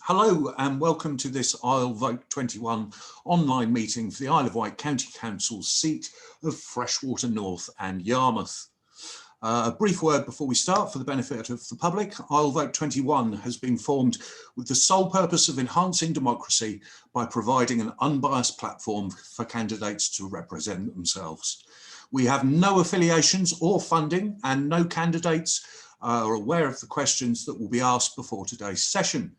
Hello and welcome to this IsleVote21 online meeting for the Isle of Wight County Council's seat of Freshwater North and Yarmouth. A brief word before we start for the benefit of the public. IsleVote21 has been formed with the sole purpose of enhancing democracy by providing an unbiased platform for candidates to represent themselves. We have no affiliations or funding, and no candidates are aware of the questions that will be asked before today's session,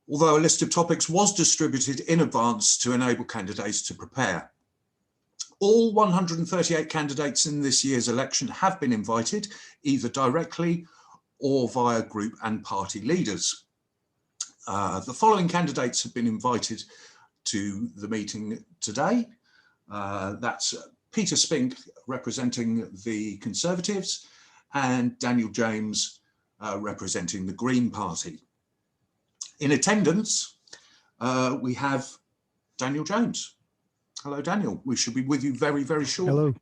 although a list of topics was distributed in advance to enable candidates to prepare. All 138 candidates in this year's election have been invited, either directly or via group and party leaders. The following candidates have been invited to the meeting today. That's Peter Spink, representing the Conservatives, and Daniel James, representing the Green Party. In attendance, we have Daniel James. Hello, Daniel. We should be with you very, very shortly.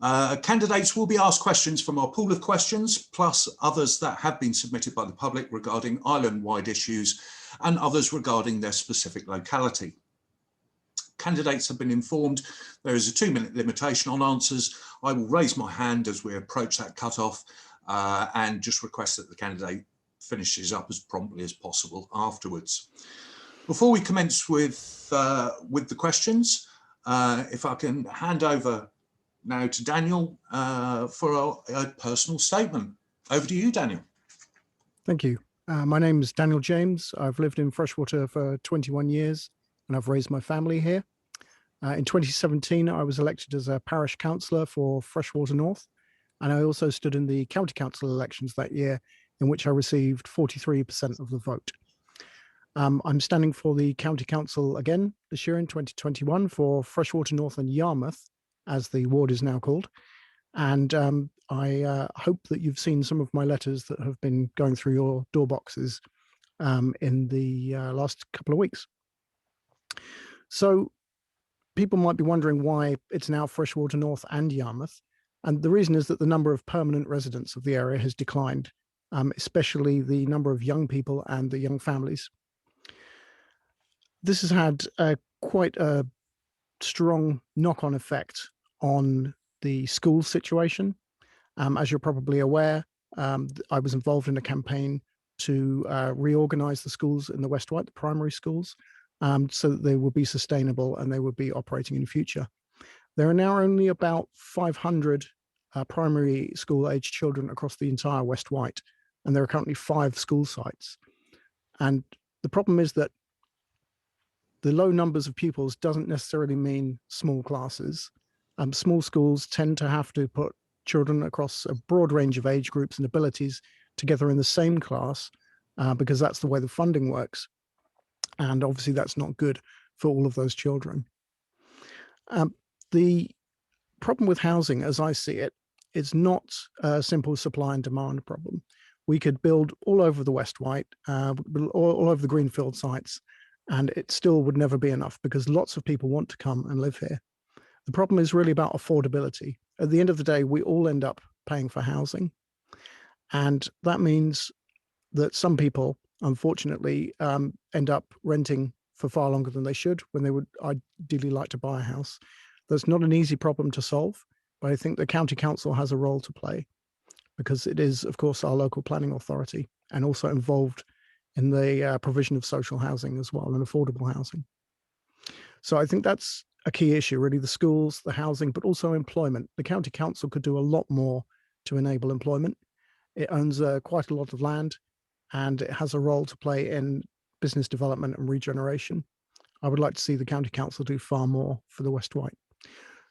Hello. Candidates will be asked questions from our pool of questions, plus others that have been submitted by the public regarding island-wide issues and others regarding their specific locality. Candidates have been informed there is a 2-minute limitation on answers. I will raise my hand as we approach that cutoff and just request that the candidate finishes up as promptly as possible afterwards. Before we commence with the questions, if I can hand over now to Daniel for a personal statement. Over to you, Daniel. Thank you. My name is Daniel James. I've lived in Freshwater for 21 years and I've raised my family here. In 2017, I was elected as a parish councillor for Freshwater North, and I also stood in the county council elections that year, in which I received 43% of the vote. I'm standing for the county council again this year in 2021 for Freshwater North and Yarmouth, as the ward is now called. And I hope that you've seen some of my letters that have been going through your door boxes in the last couple of weeks. So people might be wondering why it's now Freshwater North and Yarmouth. And the reason is that the number of permanent residents of the area has declined, especially the number of young people and the young families. This has had quite a strong knock-on effect on the school situation. As you're probably aware, I was involved in a campaign to reorganise the schools in the West Wight, the primary schools, so that they would be sustainable and they would be operating in the future. There are now only about 500 primary school-aged children across the entire West Wight, and there are currently 5 school sites. And the problem is that the low numbers of pupils doesn't necessarily mean small classes. Small schools tend to have to put children across a broad range of age groups and abilities together in the same class because that's the way the funding works. And obviously that's not good for all of those children. The problem with housing, as I see it, is not a simple supply and demand problem. We could build all over the West Wight, all over the greenfield sites, and it still would never be enough because lots of people want to come and live here. The problem is really about affordability. At the end of the day, we all end up paying for housing. And that means that some people, unfortunately, end up renting for far longer than they should when they would ideally like to buy a house. That's not an easy problem to solve, but I think the county council has a role to play because it is, of course, our local planning authority and also involved in the provision of social housing as well and affordable housing. So I think that's a key issue, really, the schools, the housing, but also employment. The county council could do a lot more to enable employment. It owns quite a lot of land and it has a role to play in business development and regeneration. I would like to see the county council do far more for the West Wight.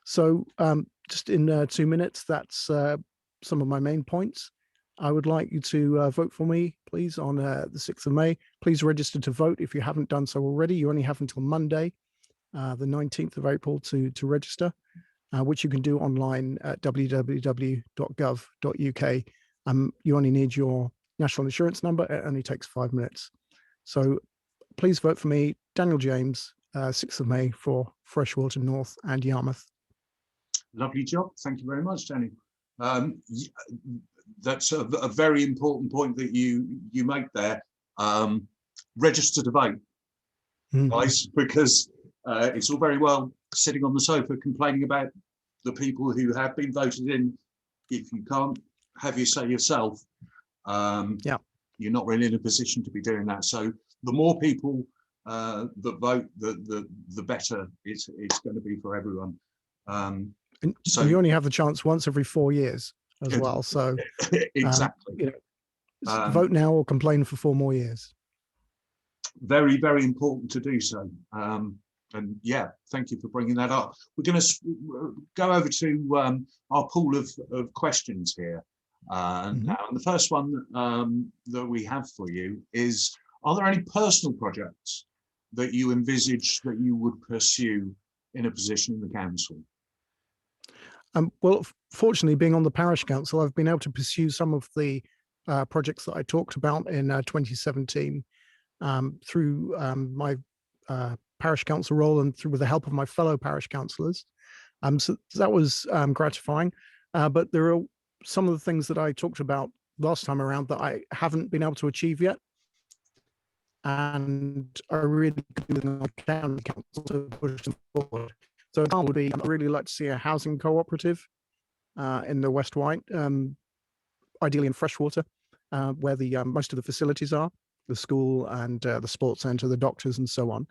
So just in 2 minutes, that's some of my main points. I would like you to vote for me, please, on the 6th of May. Please register to vote if you haven't done so already. You only have until Monday, the 19th of April to register, which you can do online at www.gov.uk. You only need your national insurance number. It only takes 5 minutes. So please vote for me, Daniel James, 6th of May for Freshwater North and Yarmouth. Lovely job. Thank you very much, Daniel. That's a very important point that you make there. register to vote, guys, because it's all very well sitting on the sofa complaining about the people who have been voted in. If you can't have your say yourself, you're not really in a position to be doing that. So the more people that vote, the better it's going to be for everyone. So you only have the chance once every 4 years as well. So exactly. Vote now or complain for 4 more years. Very, very important to do so. And yeah, thank you for bringing that up. We're going to go over to our pool of questions here. Now, and the first one that we have for you is, are there any personal projects that you envisage that you would pursue in a position in the council? Well, fortunately, being on the parish council, I've been able to pursue some of the projects that I talked about in 2017 through my parish council role and with the help of my fellow parish councillors. So that was gratifying. But there are some of the things that I talked about last time around that I haven't been able to achieve yet. And I really could do the county council to push them forward. So it would be, I'd really like to see a housing cooperative in the West Wight, ideally in Freshwater, where the most of the facilities are, the school and the sports centre, the doctors and so on.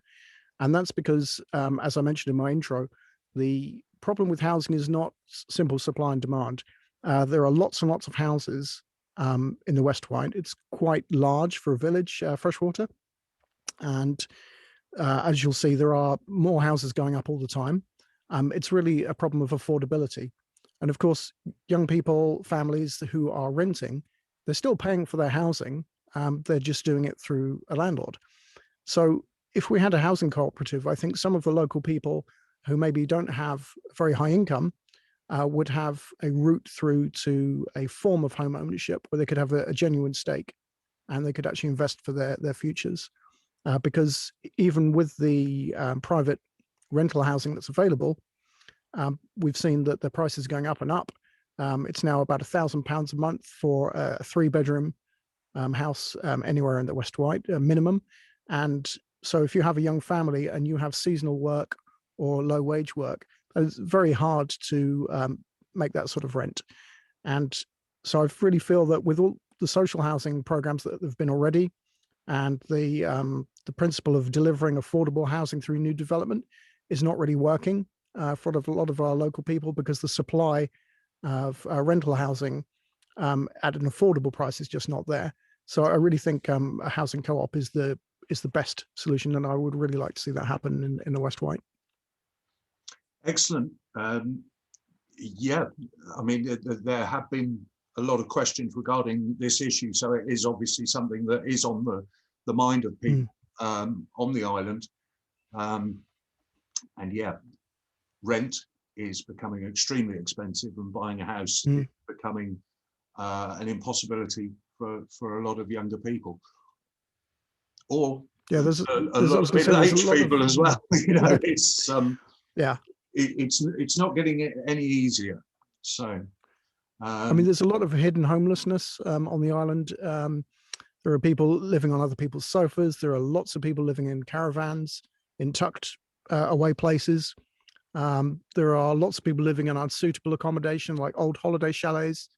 And that's because, as I mentioned in my intro, the problem with housing is not simple supply and demand. There are lots and lots of houses in the West Wight. It's quite large for a village, Freshwater. And as you'll see, there are more houses going up all the time. It's really a problem of affordability. And of course, young people, families who are renting, they're still paying for their housing. They're just doing it through a landlord. So if we had a housing cooperative, I think some of the local people who maybe don't have very high income would have a route through to a form of home ownership where they could have a genuine stake and they could actually invest for their futures. Because even with the private rental housing that's available, we've seen that the price is going up and up. It's now about £1,000 a month for a 3-bedroom house anywhere in the West Wight, minimum. And so if you have a young family and you have seasonal work or low wage work, it's very hard to make that sort of rent. And so I really feel that with all the social housing programs that have been already, and the principle of delivering affordable housing through new development is not really working for a lot of our local people, because the supply of rental housing at an affordable price is just not there. So I really think a housing co-op is the best solution, and I would really like to see that happen in the West Wight. Excellent. Yeah, I mean, there have been a lot of questions regarding this issue, so it is obviously something that is on the mind of people on the island. And yeah, rent is becoming extremely expensive, and buying a house is becoming an impossibility for a lot of younger people, or there's a lot of middle-aged people as well. You know, it's it's not getting any easier. So I mean, there's a lot of hidden homelessness on the island. There are people living on other people's sofas. There are lots of people living in caravans, in tucked away places. There are lots of people living in unsuitable accommodation, like old holiday chalets,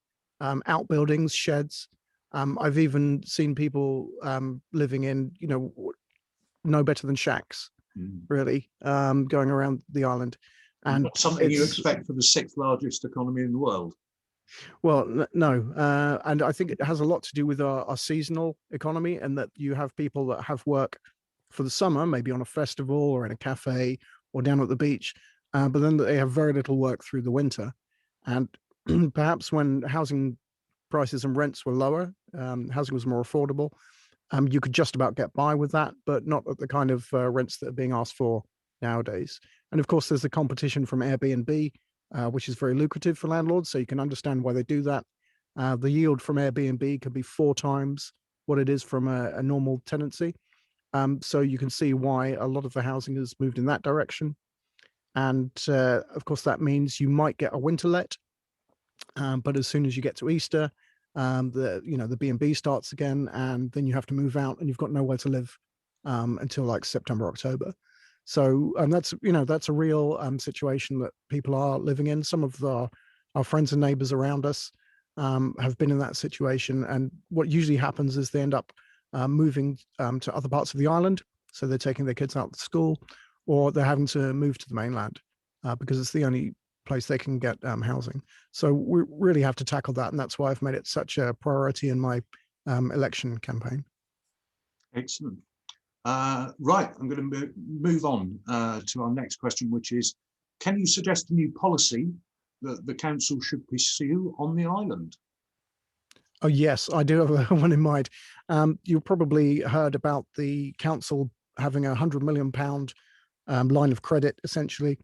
outbuildings, sheds. I've even seen people living in, no better than shacks, really, going around the island. And not something you expect for the 6th largest economy in the world. Well, no. And I think it has a lot to do with our seasonal economy, and that you have people that have work for the summer, maybe on a festival or in a cafe or down at the beach, but then they have very little work through the winter. And perhaps when housing prices and rents were lower, housing was more affordable, you could just about get by with that, but not at the kind of rents that are being asked for nowadays. And of course, there's the competition from Airbnb, which is very lucrative for landlords, so you can understand why they do that. The yield from Airbnb can be 4 times what it is from a normal tenancy. So you can see why a lot of the housing has moved in that direction. And of course, that means you might get a winter let, but as soon as you get to Easter, the B&B starts again, and then you have to move out and you've got nowhere to live until like September, October. So that's a real situation that people are living in. Some of our friends and neighbors around us have been in that situation, and what usually happens is they end up moving to other parts of the island. So they're taking their kids out to school, or they're having to move to the mainland because it's the only place they can get housing. So we really have to tackle that, and that's why I've made it such a priority in my election campaign. Excellent. Right, I'm going to move on to our next question, which is, can you suggest a new policy that the council should pursue on the island? Oh, yes, I do have one in mind. You probably heard about the council having £100 million line of credit, essentially,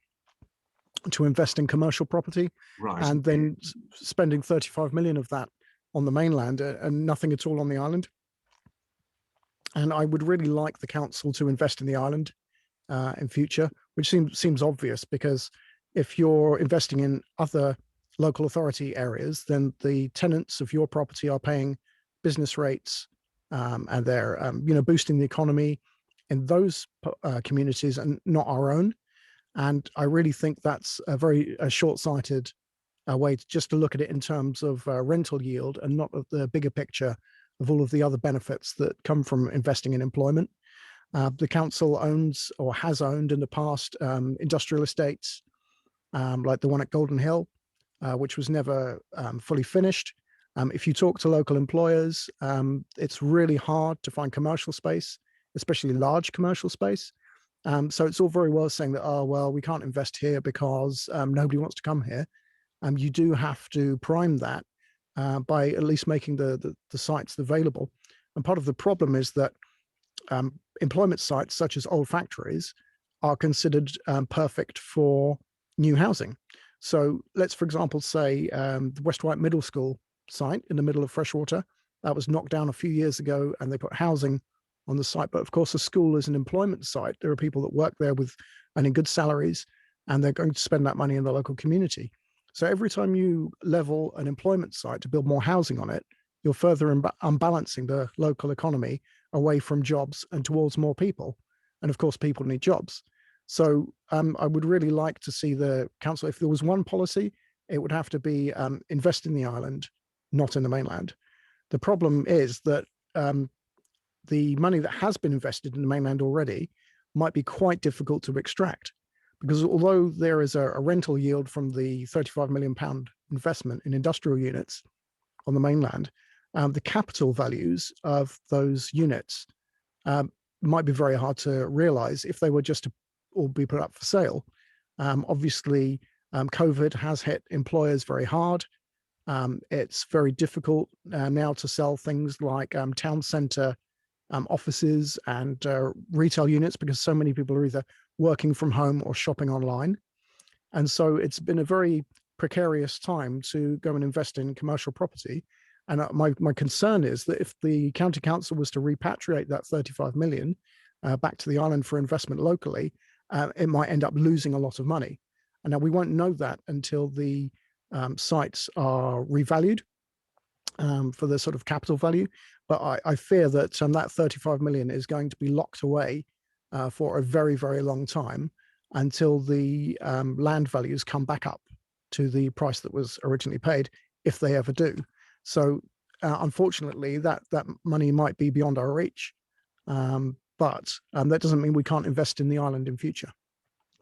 to invest in commercial property, right, and then spending 35 million of that on the mainland and nothing at all on the island. And I would really like the council to invest in the island in future, which seems obvious, because if you're investing in other local authority areas, then the tenants of your property are paying business rates, and they're boosting the economy in those communities and not our own. And I really think that's a very short-sighted way just to look at it in terms of rental yield, and not of the bigger picture of all of the other benefits that come from investing in employment. The council owns, or has owned in the past, industrial estates like the one at Golden Hill, which was never fully finished. If you talk to local employers, it's really hard to find commercial space, especially large commercial space. So it's all very well saying that, oh, well, we can't invest here because nobody wants to come here. You do have to prime that by at least making the sites available. And part of the problem is that employment sites such as old factories are considered perfect for new housing. So let's, for example, say the West Wight Middle School site in the middle of Freshwater, that was knocked down a few years ago, and they put housing on the site. But of course, the school is an employment site. There are people that work there with earning good salaries, and they're going to spend that money in the local community. So every time you level an employment site to build more housing on it, you're further unbalancing the local economy away from jobs and towards more people. And of course, people need jobs. So I would really like to see the council, if there was one policy, it would have to be invest in the island, not in the mainland. The problem is that the money that has been invested in the mainland already might be quite difficult to extract, because although there is a rental yield from the £35 million investment in industrial units on the mainland, the capital values of those units might be very hard to realize if they were just to all be put up for sale. Obviously, COVID has hit employers very hard. It's very difficult now to sell things like town centre offices and retail units, because so many people are either working from home or shopping online. And so it's been a very precarious time to go and invest in commercial property. And my concern is that if the county council was to repatriate that 35 million back to the island for investment locally, it might end up losing a lot of money. And now we won't know that until the sites are revalued for the sort of capital value. But I fear that that 35 million is going to be locked away for a very, very long time, until the land values come back up to the price that was originally paid, if they ever do. So unfortunately, that money might be beyond our reach, but that doesn't mean we can't invest in the island in future.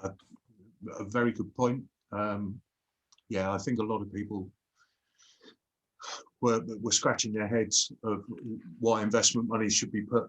A very good point. Yeah, I think a lot of people were scratching their heads of why investment money should be put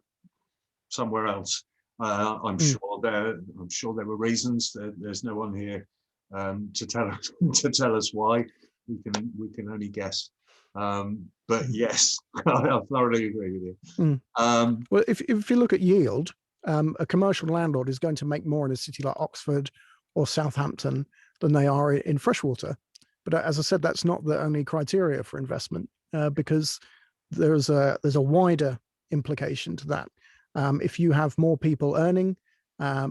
somewhere else. I'm sure there were reasons. There's no one here to tell us why. We can only guess. But yes, I thoroughly agree with you. Well, if you look at yield, a commercial landlord is going to make more in a city like Oxford or Southampton than they are in Freshwater. But as I said, that's not the only criteria for investment, because there's a wider implication to that. If you have more people earning,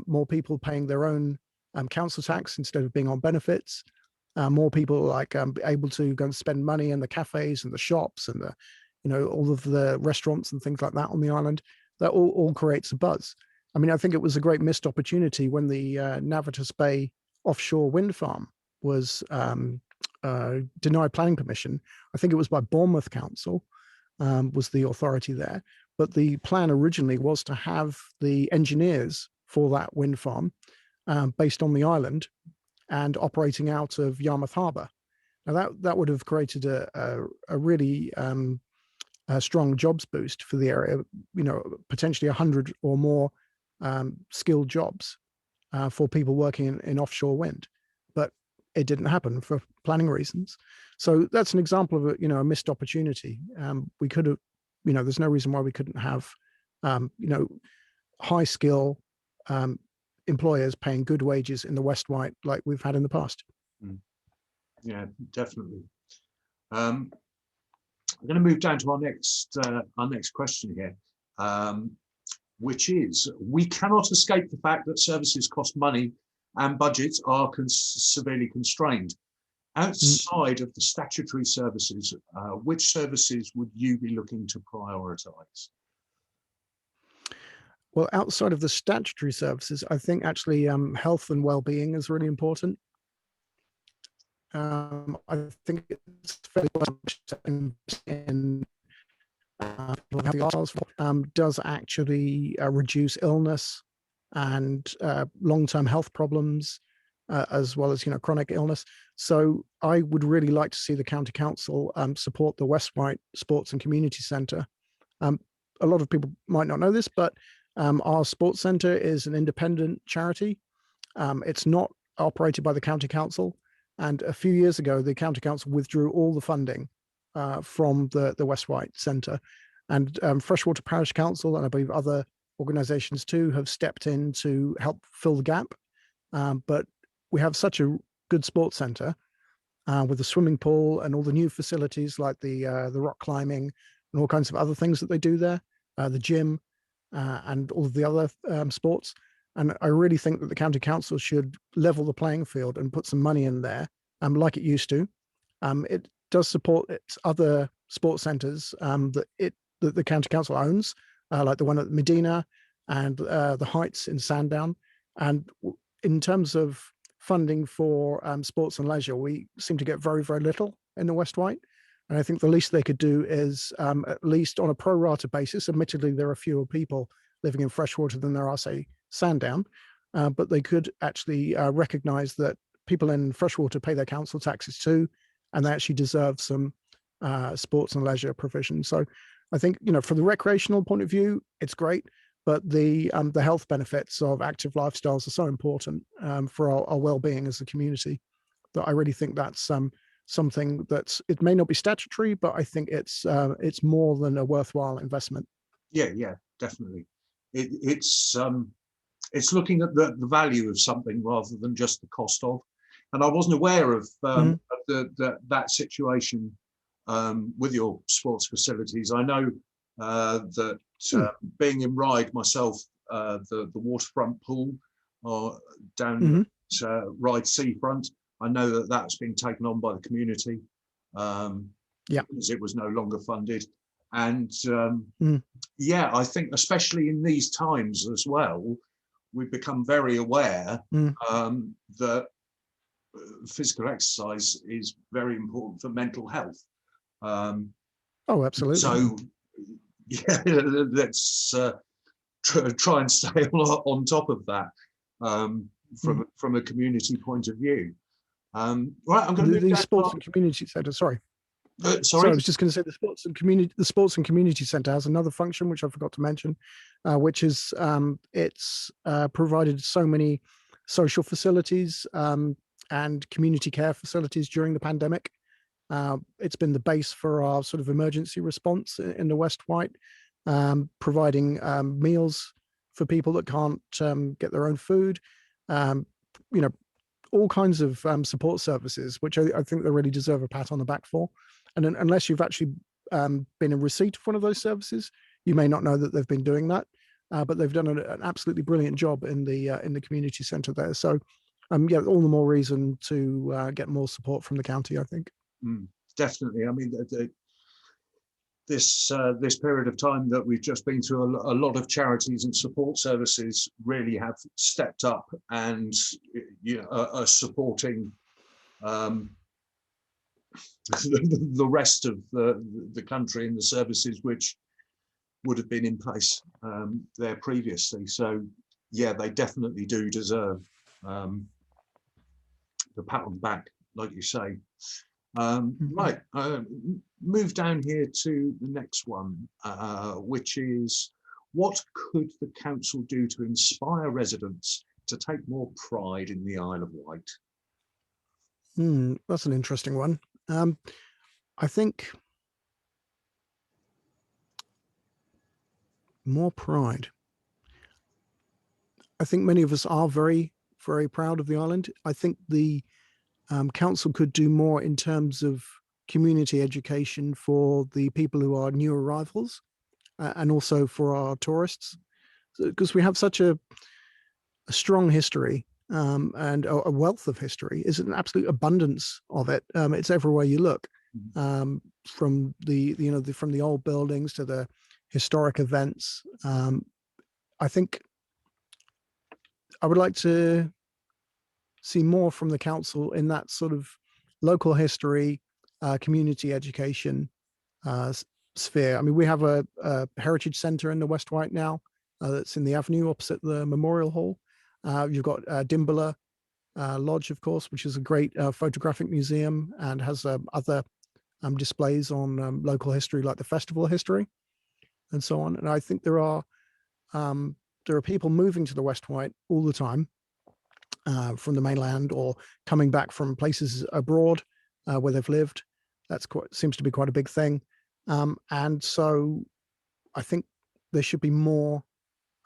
more people paying their own council tax instead of being on benefits, more people like able to go and spend money in the cafes and the shops and the, all of the restaurants and things like that on the island. That all creates a buzz. I mean, I think it was a great missed opportunity when the Navitas Bay offshore wind farm was denied planning permission. I think it was by Bournemouth Council, was the authority there. But the plan originally was to have the engineers for that wind farm based on the island and operating out of Yarmouth Harbour. Now that would have created a really strong jobs boost for the area. Potentially 100 or more skilled jobs for people working in offshore wind, but it didn't happen for planning reasons. So that's an example of a missed opportunity. We could have, there's no reason why we couldn't have, high skill employers paying good wages in the West Wight like we've had in the past. Yeah, definitely. I'm going to move down to our next question here, which is: we cannot escape the fact that services cost money and budgets are severely constrained. Outside of the statutory services, which services would you be looking to prioritise? Well, outside of the statutory services, I think actually health and well-being is really important. I think it's fairly in does actually reduce illness and long-term health problems, as well as chronic illness. So I would really like to see the county council support the West Wight Sports and Community Centre. A lot of people might not know this, but our sports centre is an independent charity. It's not operated by the county council. And a few years ago, the county council withdrew all the funding from the West Wight Centre. And Freshwater Parish Council, and I believe other organisations too, have stepped in to help fill the gap. But we have such a good sports centre with the swimming pool and all the new facilities like the rock climbing and all kinds of other things that they do there, the gym and all of the other sports. And I really think that the county council should level the playing field and put some money in there, like it used to. It does support its other sports centres that the county council owns, like the one at Medina and the Heights in Sandown. And in terms of funding for sports and leisure, we seem to get very, very little in the West Wight. And I think the least they could do is, at least on a pro rata basis, admittedly there are fewer people living in Freshwater than there are, say, Sandown, but they could actually recognise that people in Freshwater pay their council taxes too, and they actually deserve some sports and leisure provision. So I think, from the recreational point of view, it's great, but the health benefits of active lifestyles are so important for our well-being as a community that I really think that's something that's, it may not be statutory, but I think it's more than a worthwhile investment. Yeah, definitely. It's looking at the value of something rather than just the cost of. And I wasn't aware of that situation with your sports facilities. I know that being in Ryde myself, the waterfront pool down at Ryde Seafront, I know that that's been taken on by the community because it was no longer funded. And yeah, I think especially in these times as well, we've become very aware that physical exercise is very important for mental health. Oh, absolutely. So yeah, let's try and stay on top of that from a community point of view. Right, I'm going to the sports and community centre. Sorry, sorry, I was just going to say the sports and community centre has another function which I forgot to mention, which is it's provided so many social facilities and community care facilities during the pandemic. It's been the base for our sort of emergency response in the West Wight, providing meals for people that can't get their own food, all kinds of support services, which I think they really deserve a pat on the back for. And unless you've actually been in receipt of one of those services, you may not know that they've been doing that. But they've done an absolutely brilliant job in the community centre there. So yeah, all the more reason to get more support from the county, I think. Definitely. I mean, this period of time that we've just been through, a lot of charities and support services really have stepped up and are supporting the rest of the country and the services which would have been in place there previously. So yeah, they definitely do deserve the pat on the back, like you say. Right, move down here to the next one, which is, what could the council do to inspire residents to take more pride in the Isle of Wight? That's an interesting one. I think more pride. I think many of us are very, very proud of the island. I think the council could do more in terms of community education for the people who are new arrivals and also for our tourists, because we have such a strong history and a wealth of history. Is an absolute abundance of it. It's everywhere you look, from the old buildings to the historic events. I think I would like to see more from the council in that sort of local history, community education sphere. I mean, we have a heritage centre in the West Wight now that's in the avenue opposite the Memorial Hall. You've got Dimbler Lodge, of course, which is a great photographic museum and has other displays on local history, like the festival history and so on. And I think there are people moving to the West Wight all the time from the mainland or coming back from places abroad where they've lived. That's seems to be quite a big thing. And so I think there should be more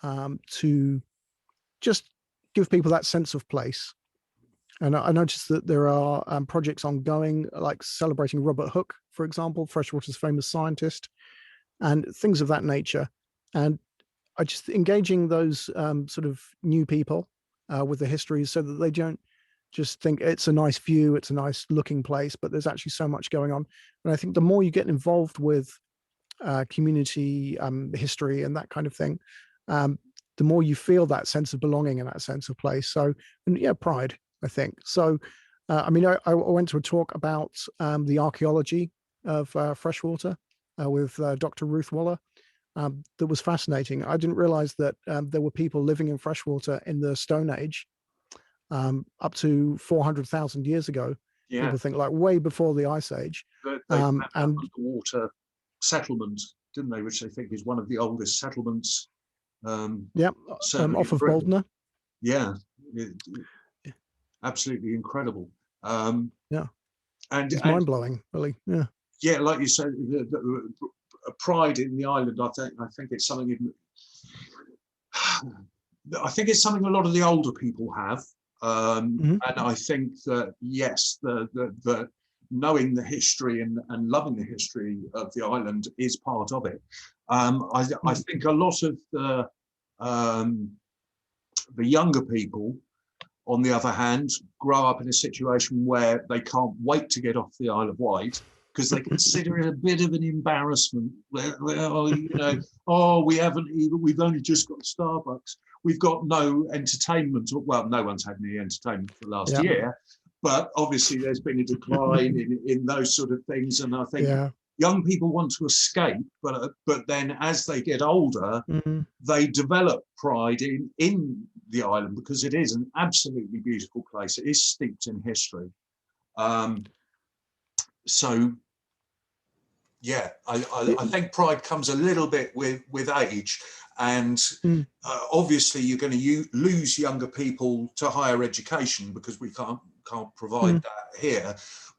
to just give people that sense of place. And I noticed that there are projects ongoing, like celebrating Robert Hooke, for example, Freshwater's famous scientist, and things of that nature. And I just engaging those sort of new people with the history, so that they don't just think it's a nice view, it's a nice looking place, but there's actually so much going on. And I think the more you get involved with community history and that kind of thing, the more you feel that sense of belonging and that sense of place. So, and yeah, pride, I think. So, I mean, I went to a talk about the archaeology of freshwater with Dr. Ruth Waller. That was fascinating. I didn't realize that there were people living in freshwater in the Stone Age up to 400,000 years ago. Yeah. People think like way before the Ice Age. They and underwater settlement, didn't they? Which they think is one of the oldest settlements. Yeah, off of Britain. Boldner. Yeah, absolutely incredible. Yeah, and it's mind blowing, really. Yeah. Yeah, like you said, the pride in the island. I think it's something. I think it's something a lot of the older people have, and I think that yes, the knowing the history and loving the history of the island is part of it. I think a lot of the younger people, on the other hand, grow up in a situation where they can't wait to get off the Isle of Wight because they consider it a bit of an embarrassment. Well, you know, oh, we've only just got Starbucks. We've got no entertainment. Well, no one's had any entertainment for the last year, but obviously there's been a decline in those sort of things. And I think young people want to escape, but then as they get older, they develop pride in the island because it is an absolutely beautiful place. It is steeped in history. So, yeah, I think pride comes a little bit with age, and obviously you're going to lose younger people to higher education because we can't provide that here.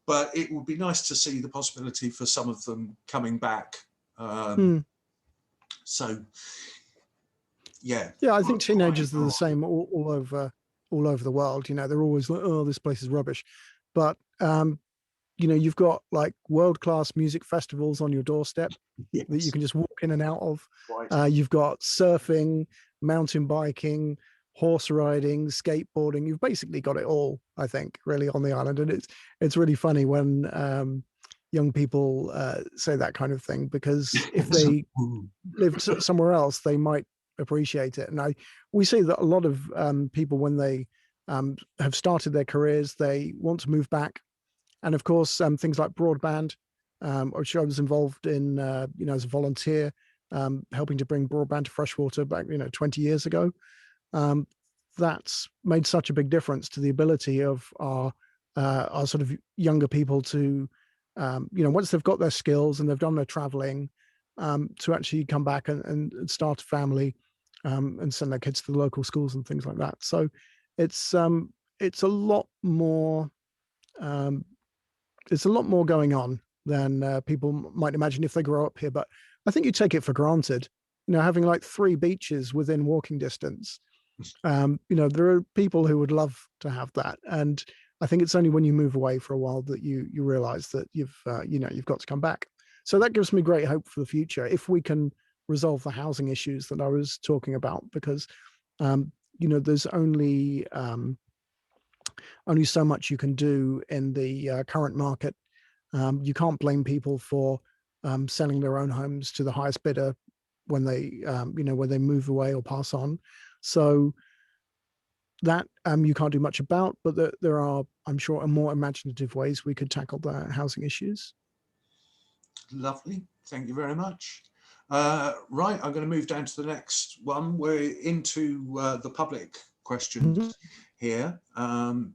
But it would be nice to see the possibility for some of them coming back. So, yeah. Yeah, I think teenagers are the same all over the world. You know, they're always like, oh, this place is rubbish. But, you know, you've got like world-class music festivals on your doorstep that you can just walk in and out of. You've got surfing, mountain biking, horse riding, skateboarding. You've basically got it all, I think, really on the island. And it's really funny when young people say that kind of thing, because if they lived somewhere else, they might appreciate it. And we see that a lot of people, when they have started their careers, they want to move back. And of course, things like broadband, which I was involved in, as a volunteer, helping to bring broadband to Freshwater back, 20 years ago. That's made such a big difference to the ability of our sort of younger people to, once they've got their skills and they've done their traveling, to actually come back and start a family, and send their kids to the local schools and things like that. So it's a lot more. It's a lot more going on than people might imagine if they grow up here. But I think you take it for granted, having like 3 beaches within walking distance. There are people who would love to have that. And I think it's only when you move away for a while that you realize that you've got to come back. So that gives me great hope for the future if we can resolve the housing issues that I was talking about, because, there's only so much you can do in the current market. You can't blame people for selling their own homes to the highest bidder when they move away or pass on. So that you can't do much about, but there are, I'm sure, more imaginative ways we could tackle the housing issues. Lovely, thank you very much. Right, I'm going to move down to the next one. We're into the public questions here. And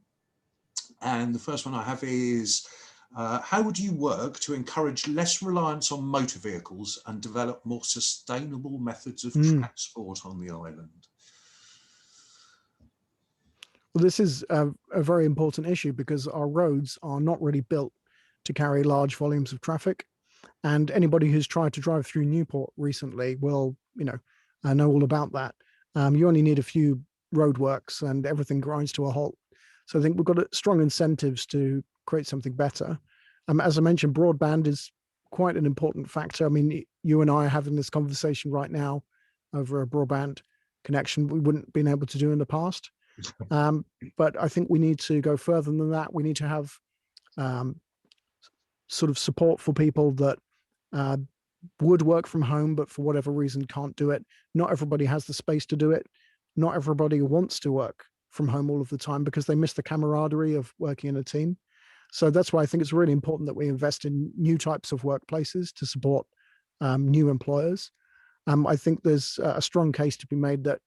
the first one I have is, how would you work to encourage less reliance on motor vehicles and develop more sustainable methods of transport on the island? Well, this is a very important issue, because our roads are not really built to carry large volumes of traffic. And anybody who's tried to drive through Newport recently will, know all about that. You only need a few roadworks and everything grinds to a halt. So I think we've got strong incentives to create something better. As I mentioned, broadband is quite an important factor. I mean, you and I are having this conversation right now over a broadband connection we wouldn't have been able to do in the past. But I think we need to go further than that. We need to have sort of support for people that would work from home, but for whatever reason can't do it. Not everybody has the space to do it. Not everybody wants to work from home all of the time because they miss the camaraderie of working in a team. So that's why I think it's really important that we invest in new types of workplaces to support new employers. I think there's a strong case to be made that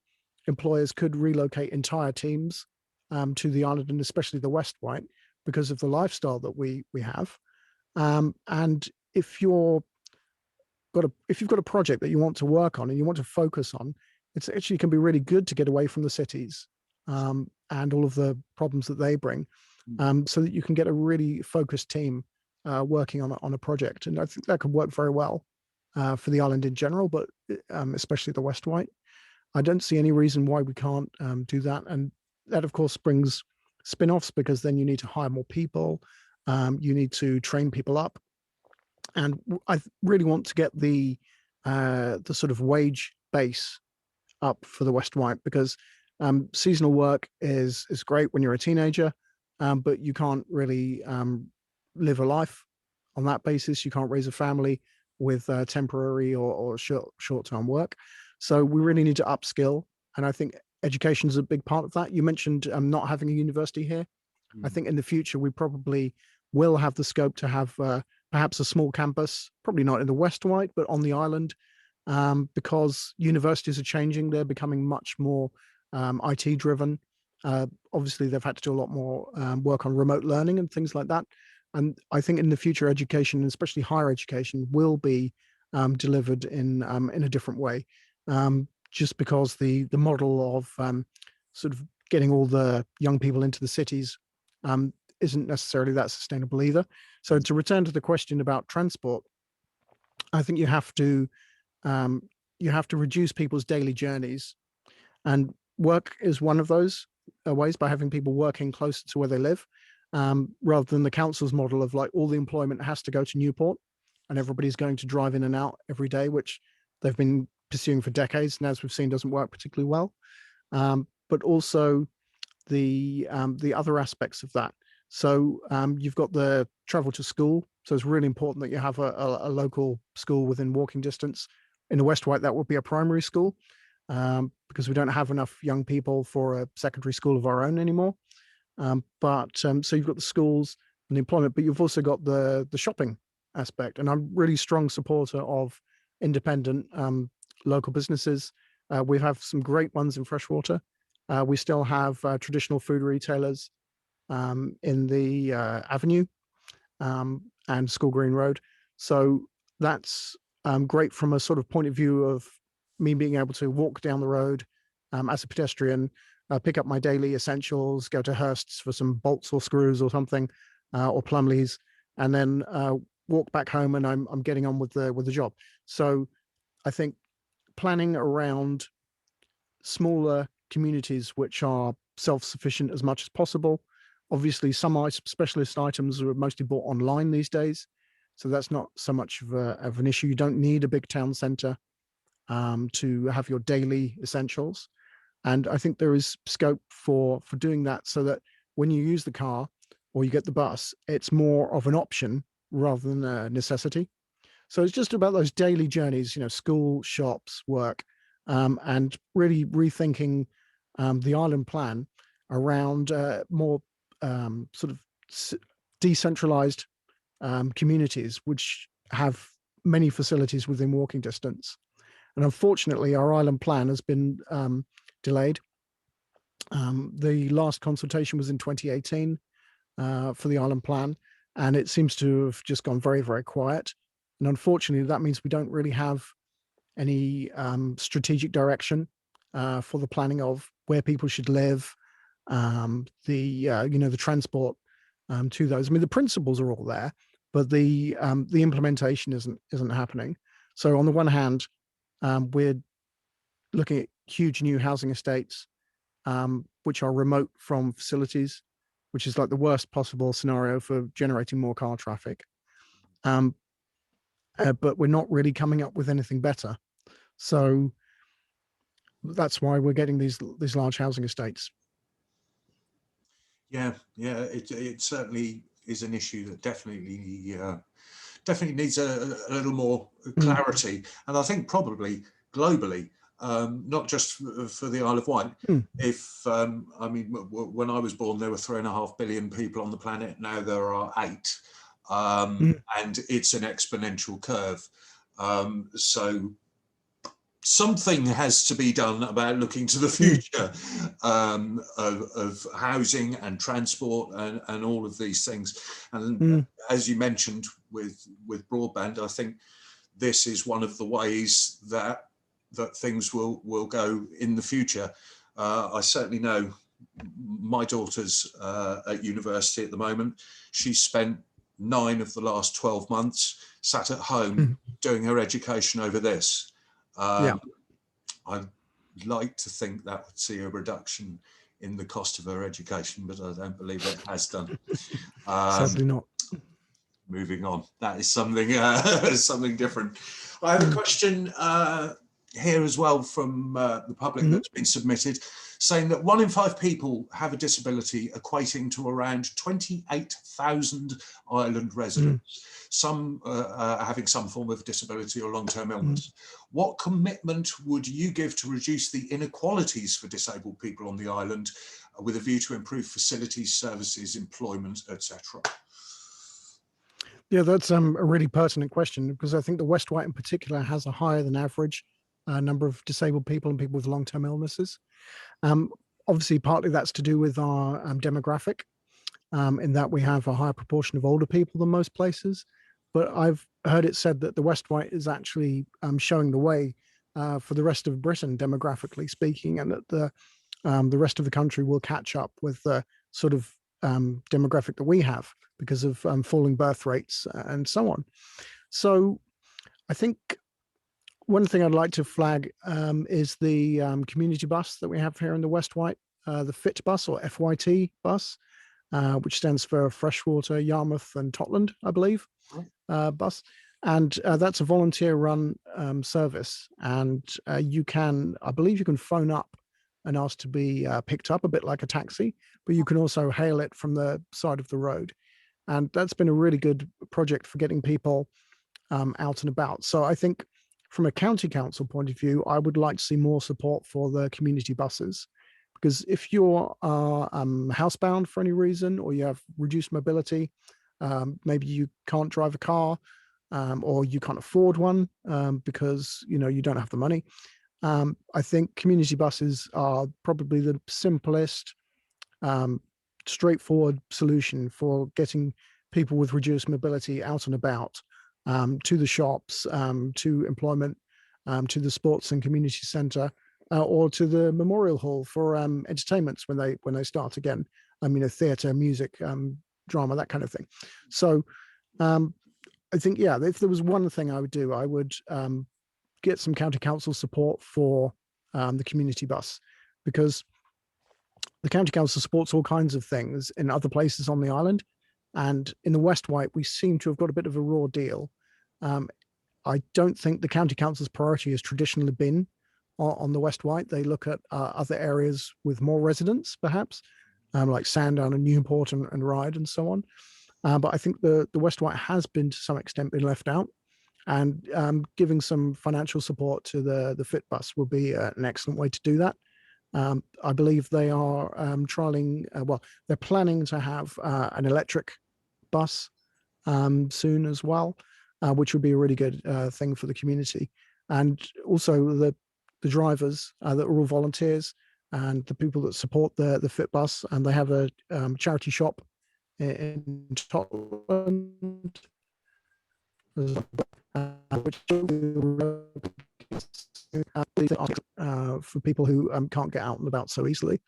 employers could relocate entire teams to the island, and especially the West Wight, because of the lifestyle that we have. And if you've got a project that you want to work on and you want to focus on, it's actually can be really good to get away from the cities and all of the problems that they bring, so that you can get a really focused team working on a project. And I think that could work very well for the island in general, but especially the West Wight. I don't see any reason why we can't do that. And that, of course, brings spin-offs, because then you need to hire more people. You need to train people up. And I really want to get the sort of wage base up for the West Wight, because seasonal work is great when you're a teenager, but you can't really live a life on that basis. You can't raise a family with temporary or short-term work. So we really need to upskill. And I think education is a big part of that. You mentioned not having a university here. I think in the future, we probably will have the scope to have perhaps a small campus, probably not in the West Wight, but on the island, because universities are changing. They're becoming much more IT driven. Obviously, they've had to do a lot more work on remote learning and things like that. And I think in the future, education, especially higher education, will be delivered in a different way, just because the model of sort of getting all the young people into the cities isn't necessarily that sustainable either. So to return to the question about transport, I think you have to reduce people's daily journeys, and work is one of those ways, by having people working closer to where they live, rather than the council's model of like all the employment has to go to Newport and everybody's going to drive in and out every day, which they've been pursuing for decades, and as we've seen, doesn't work particularly well. but also the other aspects of that. So you've got the travel to school. So it's really important that you have a local school within walking distance. In the West Wight, that would be a primary school, because we don't have enough young people for a secondary school of our own anymore. So you've got the schools and the employment, but you've also got the shopping aspect. And I'm really strong supporter of independent local businesses. We have some great ones in Freshwater. We still have traditional food retailers in the Avenue and School Green Road. So that's great from a sort of point of view of me being able to walk down the road as a pedestrian, pick up my daily essentials, go to Hurst's for some bolts or screws or something, or Plumley's, and then walk back home, and I'm getting on with the job. So I think planning around smaller communities which are self-sufficient as much as possible. Obviously, some specialist items are mostly bought online these days, so that's not so much of an issue. You don't need a big town centre to have your daily essentials. And I think there is scope for doing that, so that when you use the car or you get the bus, it's more of an option rather than a necessity. So it's just about those daily journeys, school, shops, work, and really rethinking the island plan around more sort of decentralized communities, which have many facilities within walking distance. And unfortunately, our island plan has been delayed. The last consultation was in 2018 for the island plan, and it seems to have just gone very, very quiet. And unfortunately, that means we don't really have any strategic direction for the planning of where people should live, the transport to those. I mean, the principles are all there, but the implementation isn't happening. So on the one hand, we're looking at huge new housing estates, which are remote from facilities, which is like the worst possible scenario for generating more car traffic. But we're not really coming up with anything better. So that's why we're getting these large housing estates. Yeah, it certainly is an issue that definitely needs a little more clarity. And I think probably globally, not just for the Isle of Wight. If I mean, when I was born, there were 3.5 billion people on the planet. Now there are 8, and it's an exponential curve. So something has to be done about looking to the future of housing and transport and all of these things. And as you mentioned with broadband, I think this is one of the ways that things will go in the future. I certainly know my daughter's at university at the moment. She spent 9 of the last 12 months sat at home doing her education over this. I'd like to think that would see a reduction in the cost of her education, but I don't believe it has done. Sadly not. Moving on, that is something something different. I have a question here as well from the public that's been submitted, saying that 1 in 5 people have a disability, equating to around 28,000 island residents. Some are having some form of disability or long-term illness. What commitment would you give to reduce the inequalities for disabled people on the island, with a view to improve facilities, services, employment, etc.? Yeah, that's a really pertinent question, because I think the West Wight in particular has a higher than average number of disabled people and people with long-term illnesses. Obviously, partly that's to do with our demographic, in that we have a higher proportion of older people than most places. But I've heard it said that the West Wight is actually showing the way for the rest of Britain, demographically speaking, and that the rest of the country will catch up with the sort of demographic that we have because of falling birth rates and so on. So I think one thing I'd like to flag is the community bus that we have here in the West Wight, the FIT bus, or FYT bus, which stands for Freshwater, Yarmouth and Totland, I believe, bus. And that's a volunteer run service. And I believe you can phone up and ask to be picked up, a bit like a taxi, but you can also hail it from the side of the road. And that's been a really good project for getting people out and about. So I think from a county council point of view, I would like to see more support for the community buses, because if you're housebound for any reason, or you have reduced mobility, maybe you can't drive a car, or you can't afford one because you don't have the money. I think community buses are probably the simplest, straightforward solution for getting people with reduced mobility out and about, to the shops, to employment, to the sports and community centre, or to the memorial hall for entertainments when they start again. I mean, a theatre, music, drama, that kind of thing. So I think, yeah, if there was one thing I would do, I would get some county council support for the community bus, because the county council supports all kinds of things in other places on the island. And in the West Wight, we seem to have got a bit of a raw deal. I don't think the county council's priority has traditionally been on the West Wight. They look at other areas with more residents, perhaps, like Sandown and Newport and Ryde and so on. But I think the West Wight has been, to some extent, been left out. And giving some financial support to the Fit Bus will be an excellent way to do that. I believe they are trialing, they're planning to have an electric bus soon as well, which would be a really good thing for the community. And also the drivers that are all volunteers, and the people that support the Fit Bus, and they have a charity shop in Scotland, which for people who can't get out and about so easily.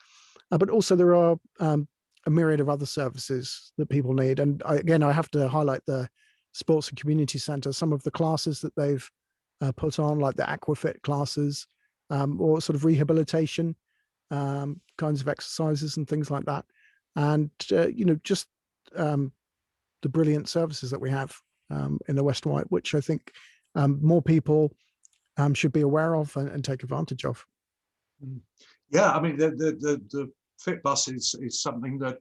But also there are a myriad of other services that people need. And again, I have to highlight the Sports and Community Centre, some of the classes that they've put on, like the aquafit classes, or sort of rehabilitation kinds of exercises and things like that. And, just the brilliant services that we have in the West Wight, which I think more people should be aware of and take advantage of. Yeah, I mean, the Fit Bus is something that,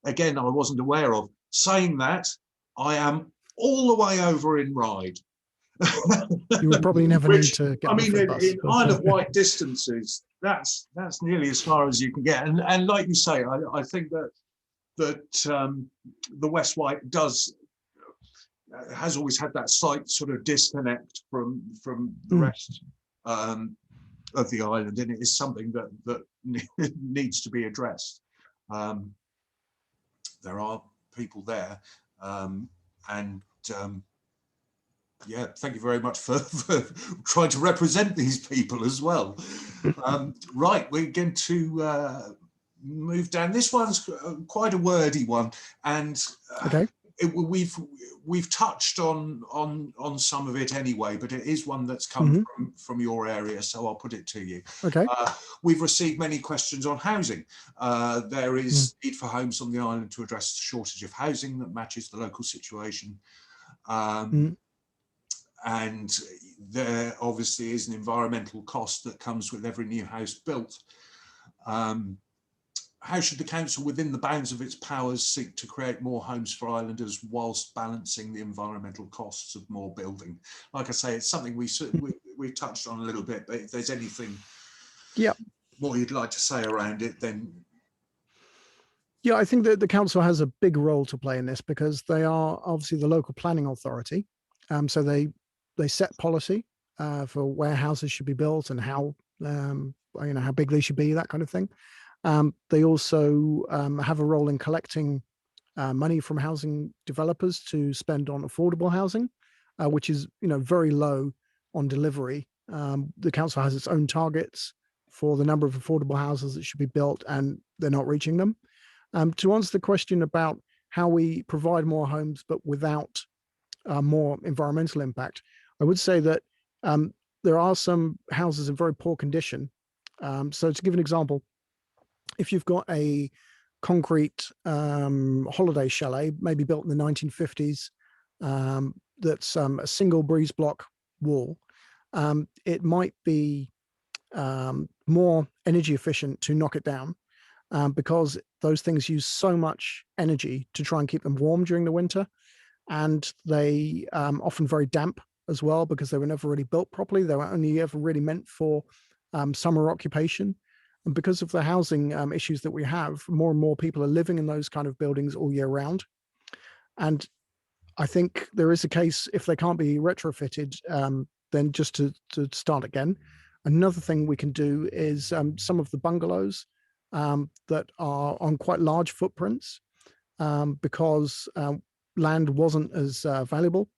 again, I wasn't aware of. Saying that, I am all the way over in Ryde. You would probably never need to get I mean, Fit Bus, in Isle of Wight distances, that's nearly as far as you can get. And like you say, I think that the West Wight has always had that slight sort of disconnect from the rest of the island, and it is something that needs to be addressed. There are people there, and yeah, thank you very much for trying to represent these people as well. Right, we're going to move down. This one's quite a wordy one, and okay. We've touched on some of it anyway, but it is one that's come from your area, so I'll put it to you. Okay. We've received many questions on housing. There is need for homes on the island to address the shortage of housing that matches the local situation. And there obviously is an environmental cost that comes with every new house built. How should the council, within the bounds of its powers, seek to create more homes for islanders whilst balancing the environmental costs of more building? Like I say, it's something we've touched on a little bit, but if there's anything more you'd like to say around it, then... Yeah, I think that the council has a big role to play in this, because they are obviously the local planning authority. So they set policy for where houses should be built and how how big they should be, that kind of thing. They also have a role in collecting money from housing developers to spend on affordable housing, which is very low on delivery. The council has its own targets for the number of affordable houses that should be built, and they're not reaching them. To answer the question about how we provide more homes but without more environmental impact, I would say that there are some houses in very poor condition. So to give an example, if you've got a concrete holiday chalet, maybe built in the 1950s, that's a single breeze block wall, it might be more energy efficient to knock it down, because those things use so much energy to try and keep them warm during the winter. And they often very damp as well, because they were never really built properly. They were only ever really meant for summer occupation. And because of the housing issues that we have, more and more people are living in those kind of buildings all year round. And I think there is a case, if they can't be retrofitted, then just to start again. Another thing we can do is some of the bungalows that are on quite large footprints, because land wasn't as valuable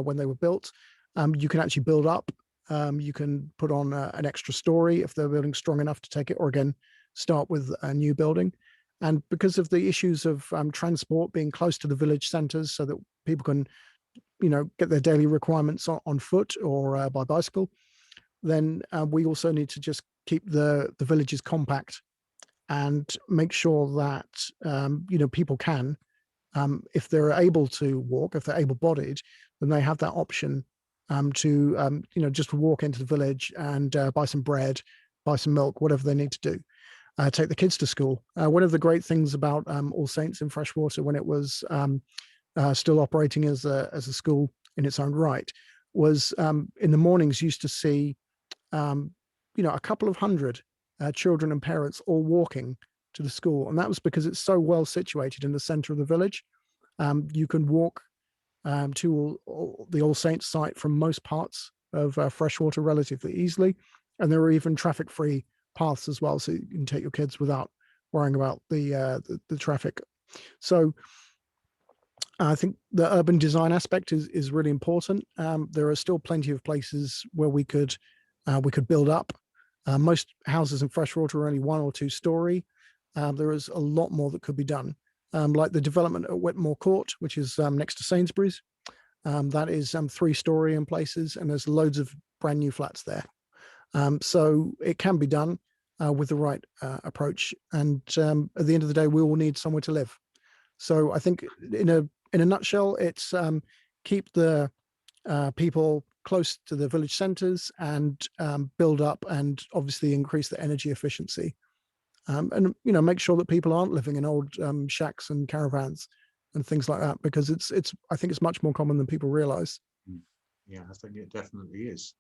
when they were built. You can actually build up. You can put on an extra story if they're building strong enough to take it, or again, start with a new building. And because of the issues of transport being close to the village centres, so that people can, get their daily requirements on foot or by bicycle, then we also need to just keep the villages compact and make sure that people can, if they're able to walk, if they're able-bodied, then they have that option to just walk into the village and buy some bread, buy some milk, whatever they need to do. Take the kids to school. One of the great things about All Saints in Freshwater, when it was still operating as a school in its own right, was in the mornings used to see a couple of hundred children and parents all walking to the school. And that was because it's so well situated in the center of the village. You can walk to the All Saints site from most parts of Freshwater relatively easily. And there are even traffic-free paths as well, so you can take your kids without worrying about the traffic. So I think the urban design aspect is really important. There are still plenty of places where we could build up. Most houses in Freshwater are only 1 or 2 story. There is a lot more that could be done, like the development at Whitmore Court, which is next to Sainsbury's. That is 3 story in places, and there's loads of brand new flats there. So it can be done with the right approach. And at the end of the day, we all need somewhere to live. So I think in a nutshell, it's keep the people close to the village centres and build up and obviously increase the energy efficiency. And make sure that people aren't living in old shacks and caravans and things like that, because I think it's much more common than people realise. Yeah, I think it definitely is.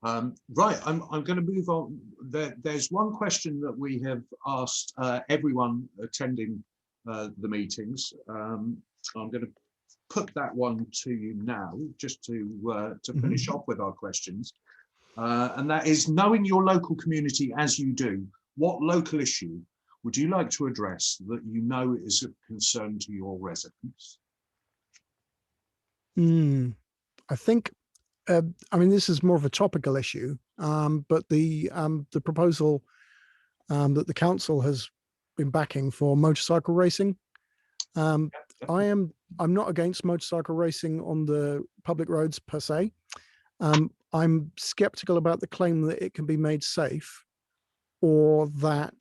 Right, I'm going to move on. There's one question that we have asked everyone attending the meetings. I'm going to put that one to you now, just to finish off with our questions. And that is, knowing your local community as you do, what local issue would you like to address that you know is of concern to your residents? I think, this is more of a topical issue, but the proposal that the council has been backing for motorcycle racing. I'm not against motorcycle racing on the public roads per se. I'm skeptical about the claim that it can be made safe, or that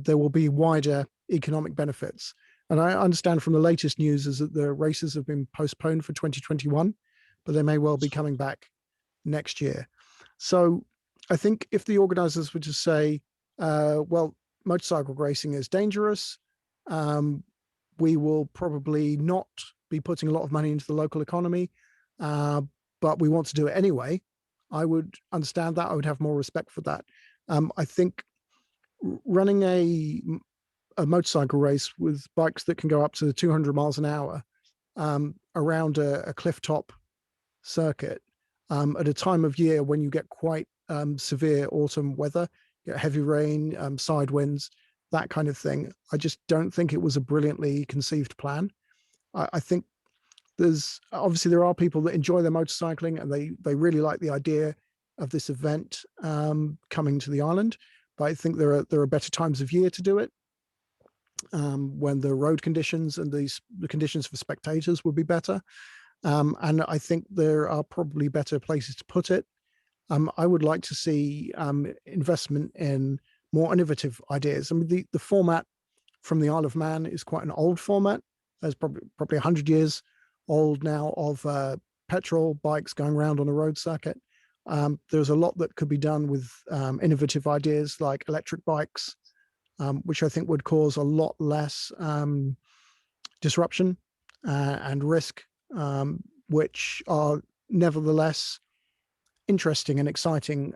there will be wider economic benefits. And I understand from the latest news is that the races have been postponed for 2021, but they may well be coming back next year. So I think if the organisers were to say, well, motorcycle racing is dangerous, we will probably not be putting a lot of money into the local economy, but we want to do it anyway, I would understand that. I would have more respect for that. I think running a motorcycle race with bikes that can go up to 200 miles an hour around a cliff top circuit at a time of year when you get quite severe autumn weather, heavy rain, side winds, that kind of thing, I just don't think it was a brilliantly conceived plan. I think there are people that enjoy their motorcycling and they really like the idea of this event coming to the island, but I think there are better times of year to do it, when the road conditions and the conditions for spectators would be better. And I think there are probably better places to put it. I would like to see investment in more innovative ideas. I mean, the format from the Isle of Man is quite an old format. There's probably 100 years old now of petrol bikes going around on a road circuit. There's a lot that could be done with innovative ideas like electric bikes, which I think would cause a lot less disruption and risk, which are nevertheless interesting and exciting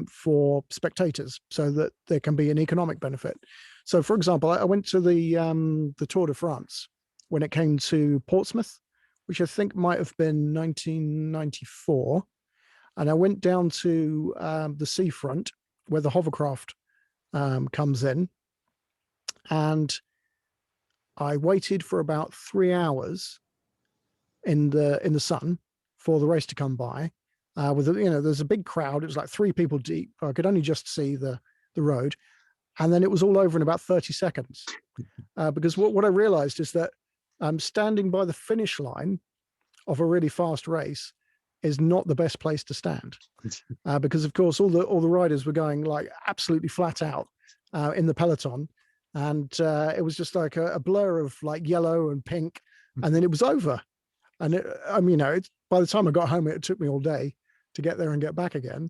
for spectators, so that there can be an economic benefit. So, for example, I went to the Tour de France when it came to Portsmouth, which I think might have been 1994, and I went down to the seafront where the hovercraft comes in, and I waited for about 3 hours in the sun for the race to come by. With there's a big crowd. It was like 3 people deep. I could only just see the road, and then it was all over in about 30 seconds. Because what I realized is that standing by the finish line of a really fast race is not the best place to stand, because of course all the riders were going like absolutely flat out in the peloton, and it was just like a blur of like yellow and pink, and then it was over. And by the time I got home, it took me all day to get there and get back again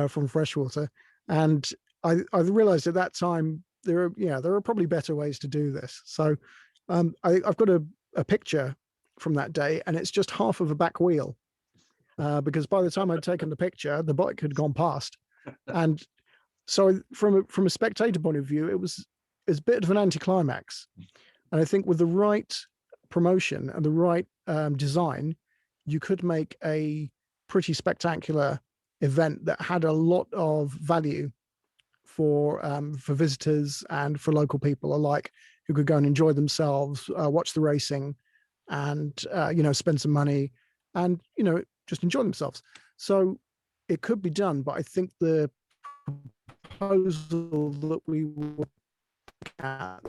from Freshwater. And I realized at that time there are probably better ways to do this. So I've got a picture from that day, and it's just half of a back wheel, because by the time I'd taken the picture, the bike had gone past. And so from a spectator point of view, it's a bit of an anticlimax. And I think with the right promotion and the right design, you could make a pretty spectacular event that had a lot of value for visitors and for local people alike, who could go and enjoy themselves, watch the racing, and spend some money, and just enjoy themselves. So it could be done, but I think the proposal that we were at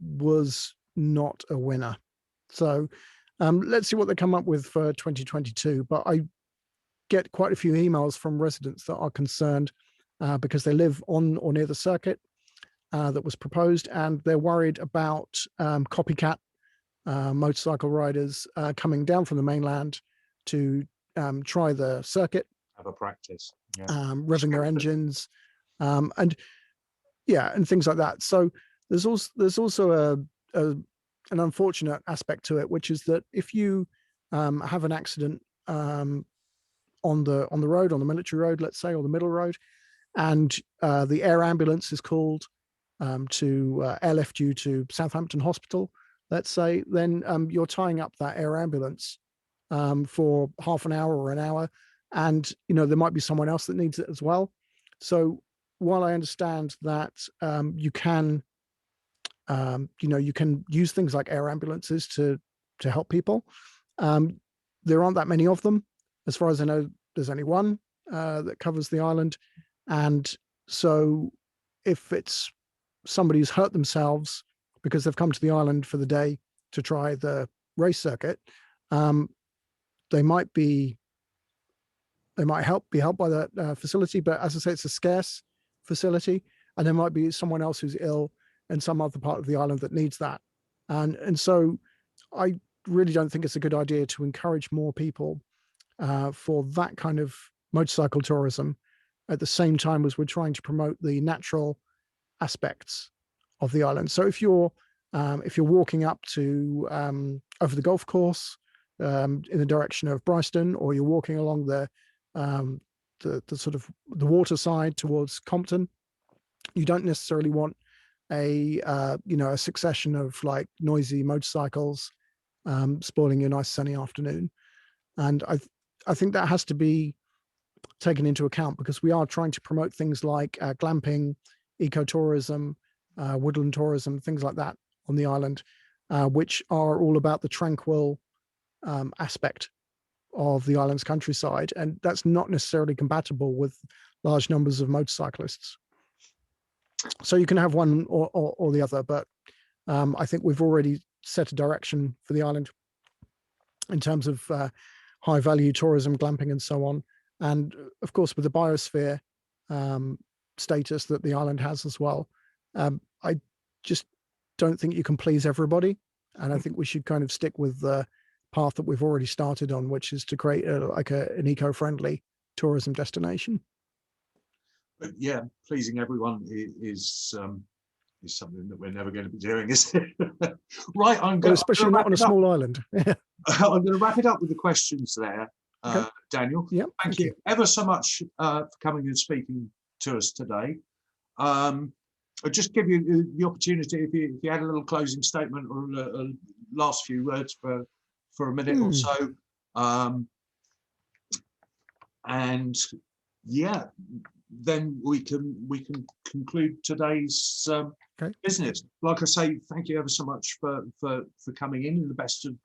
was not a winner. So let's see what they come up with for 2022. But I get quite a few emails from residents that are concerned because they live on or near the circuit that was proposed, and they're worried about copycat motorcycle riders coming down from the mainland to try the circuit, have a practice, revving their engines, and things like that. So there's also an unfortunate aspect to it, which is that if you have an accident on the road, on the military road, let's say, or the middle road, and the air ambulance is called to airlift you to Southampton Hospital, let's say, then you're tying up that air ambulance for half an hour or an hour, and there might be someone else that needs it as well. So while I understand that you can use things like air ambulances to help people, there aren't that many of them. As far as I know, there's only one that covers the island, and so if it's somebody who's hurt themselves because they've come to the island for the day to try the race circuit, they might be helped by that facility. But as I say, it's a scarce facility, and there might be someone else who's ill in some other part of the island that needs that. And so I really don't think it's a good idea to encourage more people for that kind of motorcycle tourism at the same time as we're trying to promote the natural aspects of the island. So if you're walking up to over the golf course in the direction of Bryston, or you're walking along the sort of the water side towards Compton, you don't necessarily want a succession of like noisy motorcycles spoiling your nice sunny afternoon. And I think that has to be taken into account, because we are trying to promote things like glamping, ecotourism, woodland tourism, things like that on the island, which are all about the tranquil aspect of the island's countryside, and that's not necessarily compatible with large numbers of motorcyclists. So you can have one or the other, but I think we've already set a direction for the island in terms of high value tourism, glamping, and so on. And of course, with the biosphere status that the island has as well, I just don't think you can please everybody. And I think we should kind of stick with the path that we've already started on, which is to create an eco-friendly tourism destination. But yeah, pleasing everyone is something that we're never going to be doing, is it? Right, Especially not on a small island. I'm going to wrap it up with the questions there, Okay. Daniel. Yeah, thank you ever so much for coming and speaking to us today. I'll just give you the opportunity, if you had a little closing statement or a last few words for a minute or so. And yeah, then we can conclude today's business. Like I say, thank you ever so much for coming in, and the best of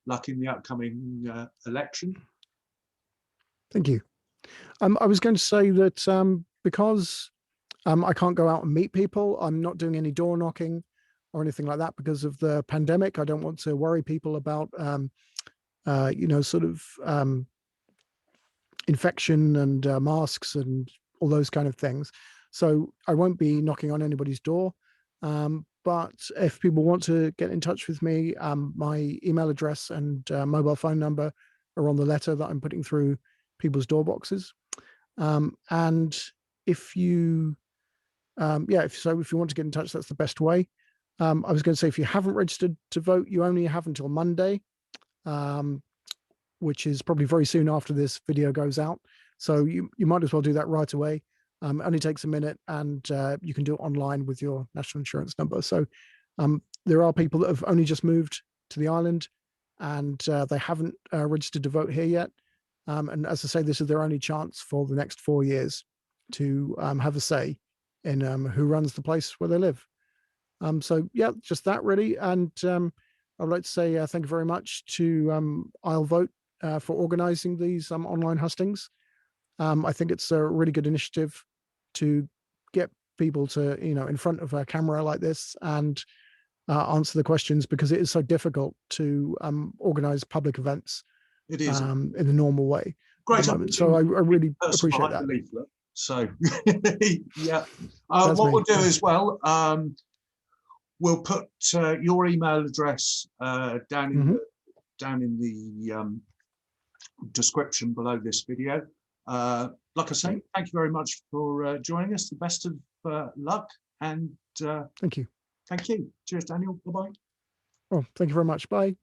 luck in the upcoming election. Thank you. I was going to say that because I can't go out and meet people, I'm not doing any door knocking or anything like that because of the pandemic. I don't want to worry people about infection and masks and all those kind of things. So I won't be knocking on anybody's door. But if people want to get in touch with me, my email address and mobile phone number are on the letter that I'm putting through people's door boxes. And if you, if you want to get in touch, that's the best way. I was going to say, if you haven't registered to vote, you only have until Monday, which is probably very soon after this video goes out. So you might as well do that right away. Only takes a minute, and you can do it online with your national insurance number. So there are people that have only just moved to the island, and they haven't registered to vote here yet. And as I say, this is their only chance for the next 4 years to have a say in who runs the place where they live. So yeah, just that really. And I'd like to say thank you very much to IsleVote for organizing these online hustings. I think it's a really good initiative to get people to, in front of a camera like this and answer the questions, because it is so difficult to organize public events. It is in the normal way. Great. So I really appreciate that. Leaflet. So yeah, what we'll do as well, we'll put your email address down in the description below this video. Like I say, thank you very much for joining us. The best of luck, and thank you. Thank you. Cheers, Daniel. Bye-bye. Well, thank you very much. Bye.